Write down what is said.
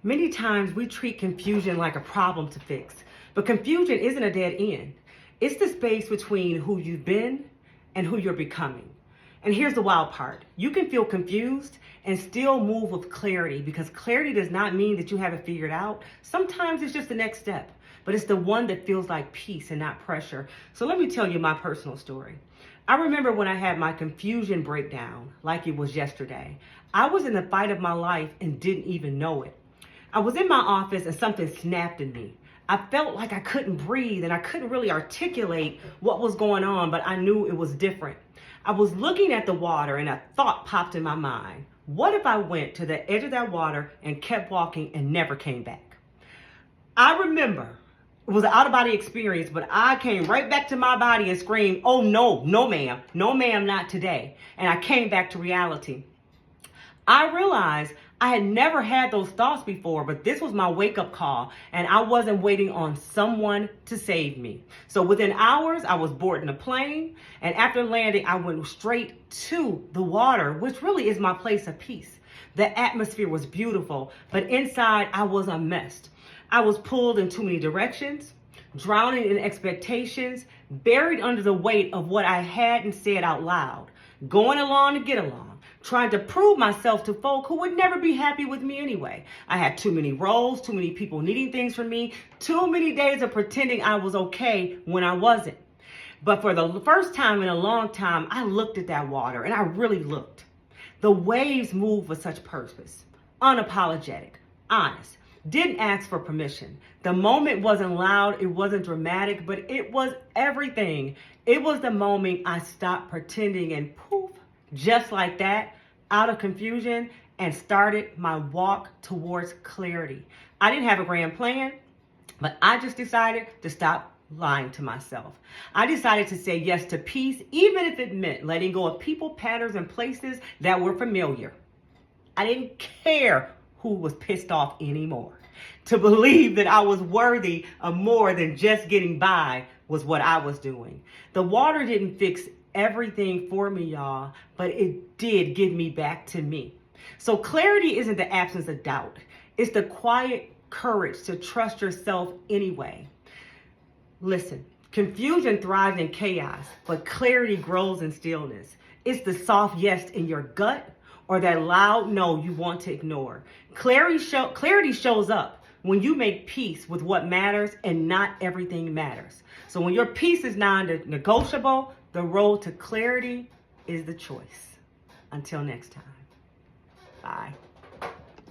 Many times we treat confusion like a problem to fix, but confusion isn't a dead end. It's the space between who you've been and who you're becoming. And here's the wild part. You can feel confused and still move with clarity, because clarity does not mean that you have it figured out. Sometimes it's just the next step, but it's the one that feels like peace and not pressure. So let me tell you my personal story. I remember when I had my confusion breakdown like it was yesterday. I was in the fight of my life and didn't even know it. I was in my office and something snapped in me. I felt like I couldn't breathe and I couldn't really articulate what was going on, but I knew it was different. I was looking at the water and a thought popped in my mind. What if I went to the edge of that water and kept walking and never came back? I remember it was an out-of-body experience, but I came right back to my body and screamed, "Oh no, no ma'am, no ma'am, not today." And I came back to reality. I realized I had never had those thoughts before, but this was my wake-up call, and I wasn't waiting on someone to save me. So within hours, I was boarding a plane, and after landing, I went straight to the water, which really is my place of peace. The atmosphere was beautiful, but inside, I was a mess. I was pulled in too many directions, drowning in expectations, buried under the weight of what I hadn't said out loud, going along to get along, trying to prove myself to folk who would never be happy with me anyway. I had too many roles, too many people needing things from me, too many days of pretending I was okay when I wasn't. But for the first time in a long time, I looked at that water, and I really looked. The waves moved with such purpose, unapologetic, honest. Didn't ask for permission. The moment wasn't loud, it wasn't dramatic, but it was everything. It was the moment I stopped pretending and poof, just like that, out of confusion, and started my walk towards clarity. I didn't have a grand plan, but I just decided to stop lying to myself. I decided to say yes to peace, even if it meant letting go of people, patterns, and places that were familiar. I didn't care who was pissed off anymore. To believe that I was worthy of more than just getting by was what I was doing. The water didn't fix everything for me, y'all, but it did give me back to me. So clarity isn't the absence of doubt. It's the quiet courage to trust yourself anyway. Listen, confusion thrives in chaos, but clarity grows in stillness. It's the soft yes in your gut or that loud no you want to ignore. Clarity shows up when you make peace with what matters, and not everything matters. So when your peace is non-negotiable, the road to clarity is the choice. Until next time. Bye.